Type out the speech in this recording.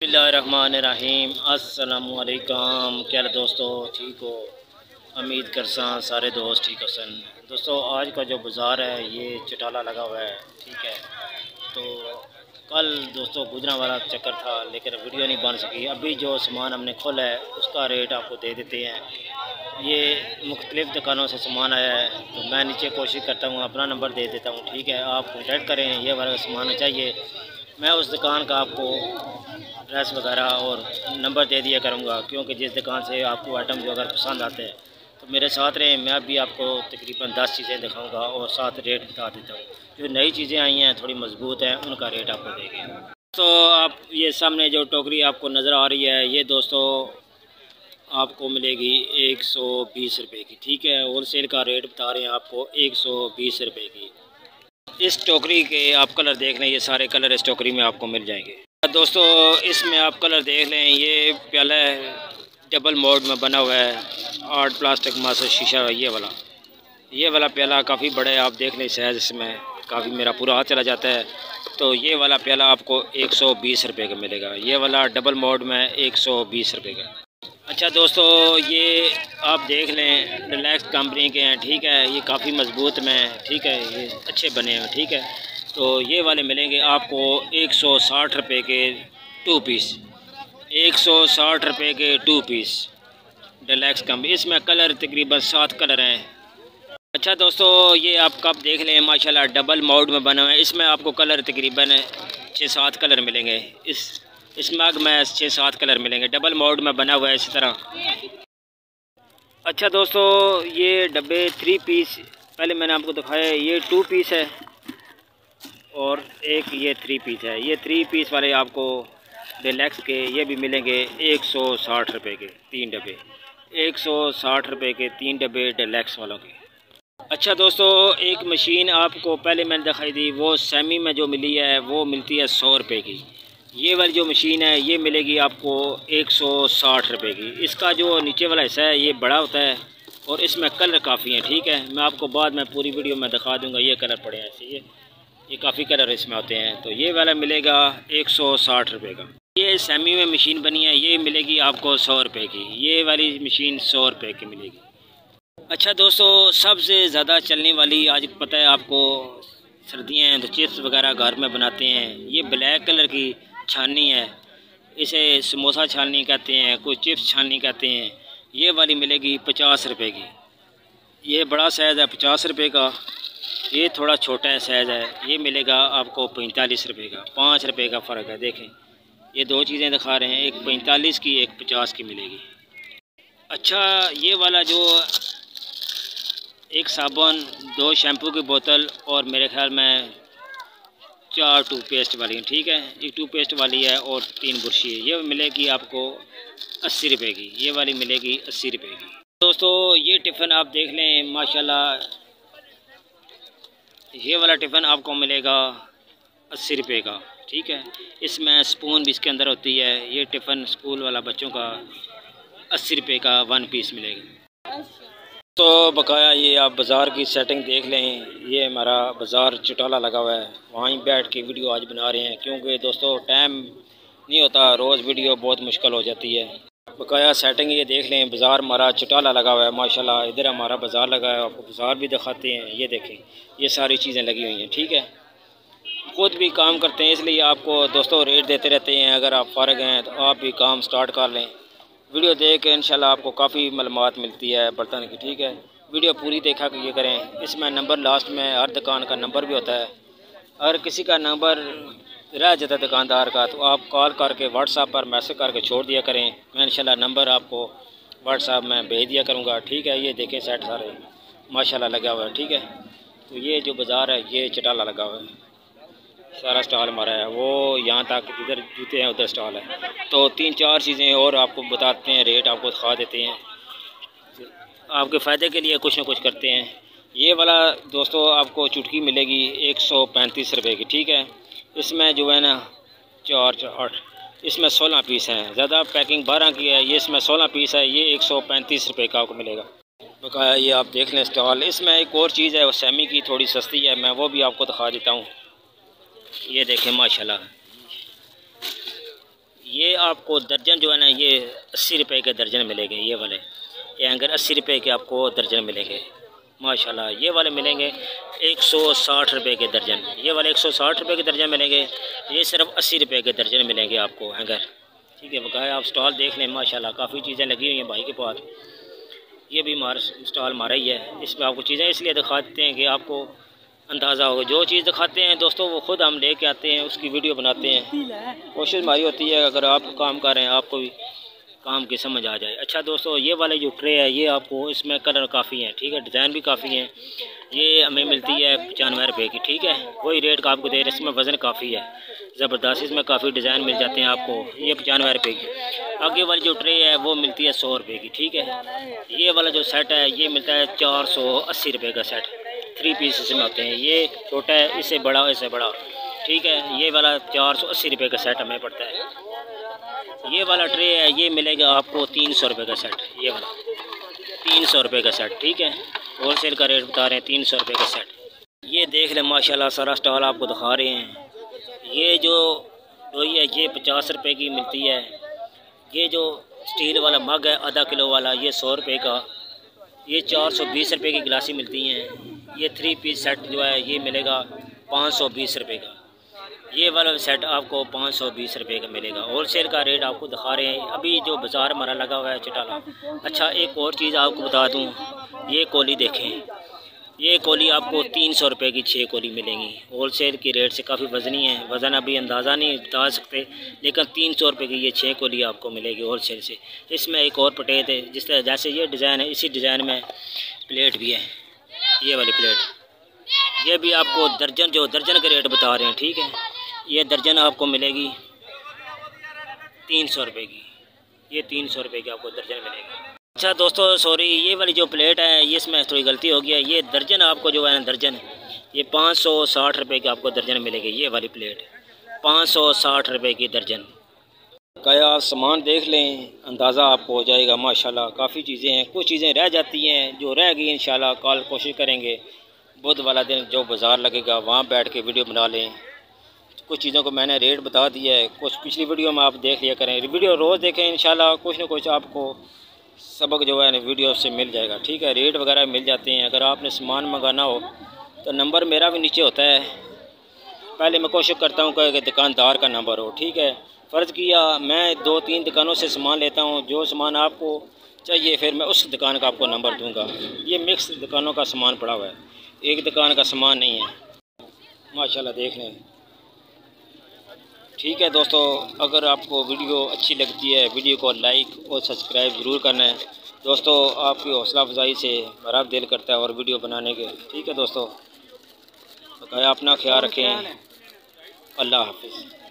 बिस्मिल्लाहिर्रहमानिर्रहीम। अस्सलामुअलैकुम। क्या हाल दोस्तों, ठीक हो? उम्मीद करसा सारे दोस्त ठीक हो सन। दोस्तों आज का जो बाज़ार है ये चटाला लगा हुआ है, ठीक है। तो कल दोस्तों गुजरा वाला चक्कर था लेकिन वीडियो नहीं बन सकी। अभी जो सामान हमने खोला है उसका रेट आपको दे देते हैं। ये मुख्तलिफ़ दुकानों से सामान आया है तो मैं नीचे कोशिश करता हूँ अपना नंबर दे देता हूँ, ठीक है। आप कॉन्टैक्ट करें, ये वाला सामान चाहिए, मैं उस दुकान का आपको एड्रेस वगैरह और नंबर दे दिया करूँगा, क्योंकि जिस दुकान से आपको आइटम जो अगर पसंद आते हैं तो मेरे साथ रहें। मैं भी आपको तकरीबन 10 चीज़ें दिखाऊंगा और साथ रेट बता देता हूँ। जो नई चीज़ें आई हैं थोड़ी मजबूत हैं उनका रेट आपको देंगे। तो आप ये सामने जो टोकरी आपको नज़र आ रही है ये दोस्तों आपको मिलेगी 120 रुपये की, ठीक है। होल सेल का रेट बता रहे हैं आपको 120 रुपये की। इस टोकरी के आप कलर देख लें, ये सारे कलर इस टोकरी में आपको मिल जाएंगे। दोस्तों इसमें आप कलर देख लें, ये प्याला डबल मोड में बना हुआ है, आर्ट प्लास्टिक मास शीशा। ये वाला प्याला काफ़ी बड़ा है, आप देख लें साइज़ इसमें काफ़ी मेरा पूरा हाथ चला जाता है। तो ये वाला प्याला आपको 120 रुपये का मिलेगा। ये वाला डबल मोड में 120 रुपये का। अच्छा दोस्तों ये आप देख लें रिलैक्स कंपनी के हैं, ठीक है। ये काफ़ी मजबूत में, ठीक है, ये अच्छे बने हैं, ठीक है। तो ये वाले मिलेंगे आपको 160 रुपये के 2 पीस, 160 रुपये के 2 पीस रिलैक्स कंपनी। इसमें कलर तकरीबन 7 कलर हैं। अच्छा दोस्तों ये आप कप देख लें, माशाल्लाह डबल मोड में बना हुआ है। इसमें आपको कलर तकरीबन 6-7 कलर मिलेंगे। इस मग में 6-7 कलर मिलेंगे, डबल मोड में बना हुआ है इसी तरह। अच्छा दोस्तों ये डब्बे 3 पीस पहले मैंने आपको दिखाया है, ये 2 पीस है और एक ये 3 पीस है। ये 3 पीस वाले आपको रिलैक्स के ये भी मिलेंगे 160 रुपये के 3 डब्बे, 160 रुपये के 3 डब्बे रिलैक्स वालों के। अच्छा दोस्तों एक मशीन आपको पहले मैंने दिखाई थी, वो सेमी में जो मिली है वो मिलती है 100 रुपये की। ये वाली जो मशीन है ये मिलेगी आपको 160 रुपये की। इसका जो नीचे वाला हिस्सा है ये बड़ा होता है और इसमें कलर काफ़ी हैं, ठीक है। मैं आपको बाद में पूरी वीडियो में दिखा दूंगा। ये कलर पड़े हैं ऐसे, ये काफ़ी कलर इसमें होते हैं। तो ये वाला मिलेगा 160 रुपये का। ये सेमी में मशीन बनी है, ये मिलेगी आपको 100 रुपये की। ये वाली मशीन 100 रुपये की मिलेगी। अच्छा दोस्तों सबसे ज़्यादा चलने वाली आज पता है आपको, सर्दियाँ हैं तो चिप्स वगैरह घर में बनाते हैं। ये ब्लैक कलर की छाननी है, इसे समोसा छाननी कहते हैं, कोई चिप्स छाननी कहते हैं। ये वाली मिलेगी 50 रुपये की। ये बड़ा साइज़ है 50 रुपये का, ये थोड़ा छोटा साइज़ है, ये मिलेगा आपको 45 रुपये का। 5 रुपये का फ़र्क है। देखें ये दो चीज़ें दिखा रहे हैं, एक 45 की एक 50 की मिलेगी। अच्छा ये वाला जो एक साबुन, 2 शैम्पू की बोतल और मेरे ख्याल में 4 टूथपेस्ट वाली हैं, ठीक है। एक टूथपेस्ट वाली है और 3 बुरशी है। ये मिलेगी आपको 80 रुपये की। ये वाली मिलेगी 80 रुपये की। दोस्तों ये टिफ़िन आप देख लें, माशाल्लाह ये वाला टिफ़िन आपको मिलेगा 80 रुपये का, ठीक है। इसमें स्पून भी इसके अंदर होती है। ये टिफ़िन स्कूल वाला बच्चों का 80 रुपये का 1 पीस मिलेगा। तो बकाया ये आप बाज़ार की सेटिंग देख लें, ये हमारा बाज़ार चटाला लगा हुआ है, वहीं बैठ के वीडियो आज बना रहे हैं, क्योंकि दोस्तों टाइम नहीं होता, रोज़ वीडियो बहुत मुश्किल हो जाती है। बकाया सेटिंग ये देख लें, बाज़ार हमारा चटाला लगा हुआ है माशाल्लाह। इधर हमारा बाज़ार लगा है, आपको बाज़ार भी दिखाते हैं। ये देखें ये सारी चीज़ें लगी हुई हैं, ठीक है। ख़ुद भी काम करते हैं इसलिए आपको दोस्तों रेट देते रहते हैं। अगर आप फ़ारिग हैं तो आप भी काम स्टार्ट कर लें। वीडियो देख के इंशाल्लाह आपको काफ़ी मालूमात मिलती है बर्तन की, ठीक है। वीडियो पूरी देखा ये करें। इसमें नंबर लास्ट में हर दुकान का नंबर भी होता है। अगर किसी का नंबर रह जाता है दुकानदार का तो आप कॉल करके व्हाट्सएप पर मैसेज करके छोड़ दिया करें, मैं इंशाल्लाह नंबर आपको व्हाट्सएप में भेज दिया करूँगा, ठीक है। ये देखें सेट सारे माशाल्लाह लगा हुआ है, ठीक है। तो ये जो बाज़ार है ये चटाला लगा हुआ है, सारा स्टॉल हमारा है। वो यहाँ तक इधर जूते हैं उधर स्टॉल है। तो 3-4 चीज़ें और आपको बताते हैं, रेट आपको दिखा देते हैं, आपके फ़ायदे के लिए कुछ ना कुछ करते हैं। ये वाला दोस्तों आपको चुटकी मिलेगी 135 रुपये की, ठीक है। इसमें जो है ना 4-8 इसमें 16 पीस हैं, ज़्यादा पैकिंग 12 की है। ये इसमें 16 पीस है, ये 135 रुपये का आपको मिलेगा। बकाया ये आप देख लें स्टॉल। इसमें एक और चीज़ है वो सेमी की थोड़ी सस्ती है, मैं वो भी आपको दिखा देता हूँ। ये देखें माशाल्लाह ये आपको दर्जन जो है ना, ये 80 रुपये के दर्जन मिलेंगे। ये वाले ये हैंगर 80 रुपये के आपको दर्जन मिलेंगे माशाल्लाह। ये वाले मिलेंगे 160 रुपये के दर्जन। ये वाले 160 रुपये के दर्जन मिलेंगे। ये सिर्फ 80 रुपये के दर्जन मिलेंगे आपको हैंगर, ठीक है। बकाया आप स्टॉल देख लें माशाल्लाह, काफ़ी चीज़ें लगी हुई हैं भाई के पास। ये भी हमारा स्टॉल हमारा ही है। इसमें आपको चीज़ें इसलिए दिखाते हैं कि आपको अंदाज़ा होगा। जो चीज़ दिखाते हैं दोस्तों वो ख़ुद हम लेके आते हैं, उसकी वीडियो बनाते हैं। कोशिश हमारी होती है अगर आप काम कर रहे हैं आपको भी काम की समझ आ जाए। अच्छा दोस्तों, ये वाले जो ट्रे है ये आपको इसमें कलर काफ़ी हैं, ठीक है, डिज़ाइन भी काफ़ी हैं। ये हमें मिलती है 95 रुपये की, ठीक है। वही रेट का आपको दे रहे हैं। इसमें वज़न काफ़ी है ज़बरदस्त। इसमें काफ़ी डिज़ाइन मिल जाते हैं आपको। ये 95 रुपये की। आगे वाली जो ट्रे है वो मिलती है 100 रुपये की, ठीक है। ये वाला जो सेट है ये मिलता है 480 रुपये का सेट। 3 पीस इसमें होते हैं। ये छोटा है, इससे बड़ा, इससे बड़ा, ठीक है। ये वाला 480 रुपये का सेट हमें पड़ता है। ये वाला ट्रे है ये मिलेगा आपको 300 रुपये का सेट। ये वाला 300 रुपये का सेट, ठीक है। होलसेल का रेट बता रहे हैं 300 रुपये का सेट। ये देख लें माशाल्लाह, सारा स्टॉल आपको दिखा रहे हैं। ये जो लोई है ये 50 रुपये की मिलती है। ये जो स्टील वाला मग है आधा किलो वाला ये 100 रुपये का। ये 420 रुपये की गिलासी मिलती हैं। ये 3 पीस सेट जो है ये मिलेगा 520 रुपये का। ये वाला सेट आपको 520 रुपये का मिलेगा। होलसेल का रेट आपको दिखा रहे हैं। अभी जो बाज़ार हमारा लगा हुआ है चटाला। अच्छा, एक और चीज़ आपको बता दूं, ये कोली देखें। ये कोली आपको 300 रुपये की 6 कोली मिलेंगी। होलसेल की रेट से काफ़ी वज़नी है। वज़न अभी अंदाज़ा नहीं बता सकते, लेकिन 300 रुपये की ये 6 कोली आपको मिलेगी होलसेल से। इसमें एक और पटेट है, जिस तरह जैसे ये डिज़ाइन है इसी डिज़ाइन में प्लेट भी है। ये वाली प्लेट ये भी आपको दर्जन, जो दर्जन के रेट बता रहे हैं, ठीक है। ये दर्जन आपको मिलेगी 300 रुपये की। ये 300 रुपये की आपको दर्जन मिलेगी। अच्छा दोस्तों, सॉरी, ये वाली जो प्लेट है ये इसमें थोड़ी गलती हो गई है। ये दर्जन आपको जो है ना दर्जन, ये 560 रुपये की आपको दर्जन मिलेगी। ये वाली प्लेट 560 रुपये की दर्जन। क्या आप सामान देख लें, अंदाज़ा आपको हो जाएगा माशाल्लाह। काफ़ी चीज़ें हैं, कुछ चीज़ें रह जाती हैं, जो रह गई इंशाल्लाह कल कोशिश करेंगे बुध वाला दिन जो बाज़ार लगेगा वहाँ बैठ के वीडियो बना लें। कुछ चीज़ों को मैंने रेट बता दिया है, कुछ पिछली वीडियो में आप देख लिया करें। वीडियो रोज़ देखें इंशाल्लाह, कुछ ना कुछ आपको सबक जो है ना वीडियो से मिल जाएगा, ठीक है। रेट वगैरह मिल जाते हैं। अगर आपने सामान मंगाना हो तो नंबर मेरा भी नीचे होता है। पहले मैं कोशिश करता हूँ कि दुकानदार का नंबर हो, ठीक है। फ़र्ज़ किया मैं 2-3 दुकानों से सामान लेता हूँ, जो सामान आपको चाहिए फिर मैं उस दुकान का आपको नंबर दूँगा। ये मिक्स दुकानों का सामान पड़ा हुआ है, एक दुकान का सामान नहीं है माशाल्लाह। देख लें, ठीक है दोस्तों। अगर आपको वीडियो अच्छी लगती है वीडियो को लाइक और सब्सक्राइब ज़रूर करना है दोस्तों। आपकी हौसला अफजाई से मेरा दिल करता है और वीडियो बनाने के, ठीक है दोस्तों। तो अपना ख्याल रखें। अल्लाह हाफ़िज़।